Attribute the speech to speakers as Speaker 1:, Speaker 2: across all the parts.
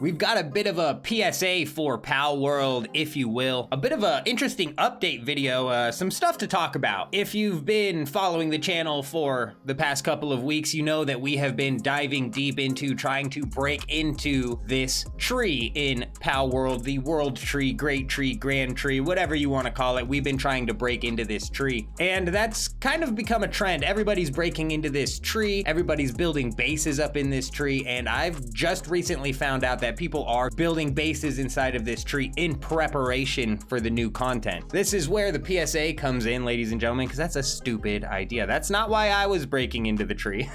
Speaker 1: We've got a bit of a PSA for Palworld, if you will. A bit of an interesting update video, some stuff to talk about. If you've been following the channel for the past couple of weeks, you know that we have been diving deep into trying to break into this tree in Palworld, the World Tree, Great Tree, Grand Tree, whatever you want to call it. We've been trying to break into this tree, and that's kind of become a trend. Everybody's breaking into this tree, everybody's building bases up in this tree, and I've just recently found out that people are building bases inside of this tree in preparation for the new content. This is where the PSA comes in, ladies and gentlemen, because that's a stupid idea. That's not why I was breaking into the tree.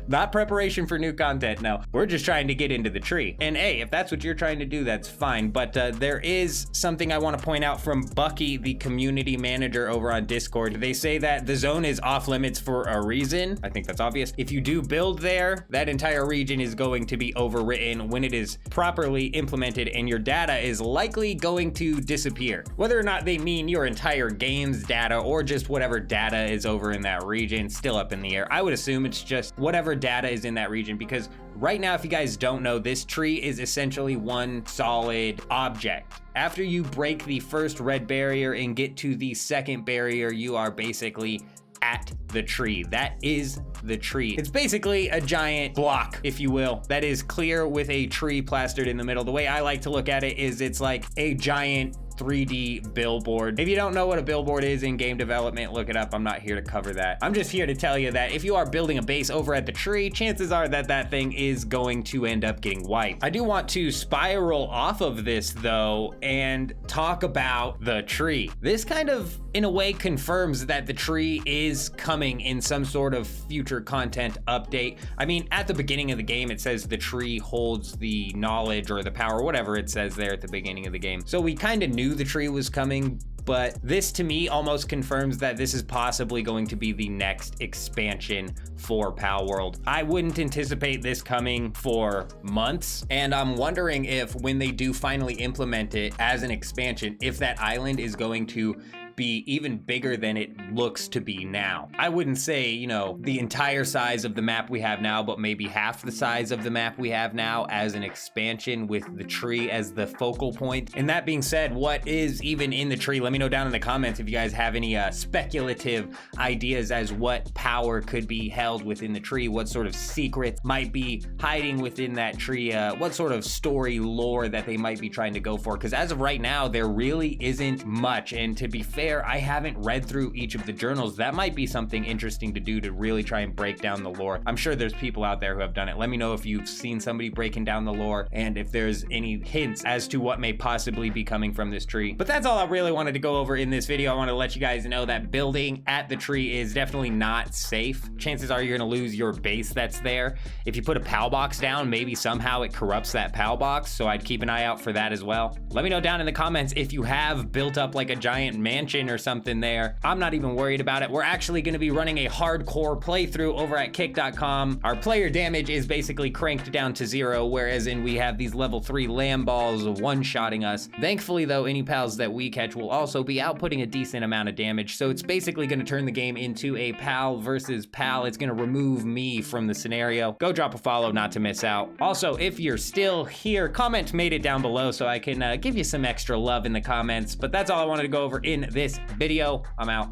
Speaker 1: Not preparation for new content, no. We're just trying to get into the tree. And hey, if that's what you're trying to do, that's fine. But there is something I want to point out from Bucky, the community manager over on Discord. They say that the zone is off limits for a reason. I think that's obvious. If you do build there, that entire region is going to be overwritten when it is properly implemented, and your data is likely going to disappear. Whether or not they mean your entire game's data or just whatever data is over in that region, still up in the air. I would assume it's just whatever data is in that region, because right now, if you guys don't know, this tree is essentially one solid object. After you break the first red barrier and get to the second barrier, you are basically at the tree. That is the tree. It's basically a giant block, if you will, that is clear with a tree plastered in the middle. The way I like to look at it is it's like a giant 3D billboard. If you don't know what a billboard is in game development, look it up. I'm not here to cover that. I'm just here to tell you that if you are building a base over at the tree, chances are that that thing is going to end up getting wiped. I do want to spiral off of this though and talk about the tree. This kind of, in a way, confirms that the tree is coming in some sort of future content update. I mean, at the beginning of the game, it says the tree holds the knowledge or the power, whatever it says there at the beginning of the game. So we kind of knew the tree was coming, but this to me almost confirms that this is possibly going to be the next expansion for Palworld. I wouldn't anticipate this coming for months, and I'm wondering if when they do finally implement it as an expansion, if that island is going to be even bigger than it looks to be now. I wouldn't say, you know, the entire size of the map we have now, but maybe half the size of the map we have now as an expansion with the tree as the focal point. And that being said, what is even in the tree? Let me know down in the comments if you guys have any speculative ideas as what power could be held within the tree, what sort of secrets might be hiding within that tree, what sort of story lore that they might be trying to go for. Because as of right now, there really isn't much. And to be fair, I haven't read through each of the journals. That might be something interesting to do to really try and break down the lore. I'm sure there's people out there who have done it. Let me know if you've seen somebody breaking down the lore and if there's any hints as to what may possibly be coming from this tree. But that's all I really wanted to go over in this video. I want to let you guys know that building at the tree is definitely not safe. Chances are you're going to lose your base that's there. If you put a PAL box down, maybe somehow it corrupts that PAL box, so I'd keep an eye out for that as well. Let me know down in the comments if you have built up like a giant mansion or something there. I'm not even worried about it. We're actually going to be running a hardcore playthrough over at kick.com. Our player damage is basically cranked down to 0, whereas we have these level 3 lamb balls one-shotting us. Thankfully though, any pals that we catch will also be outputting a decent amount of damage, so it's basically going to turn the game into a pal versus pal. It's going to remove me from the scenario. Go drop a follow not to miss out. Also, if you're still here, comment made it down below so I can give you some extra love in the comments. But that's all I wanted to go over in this video. I'm out.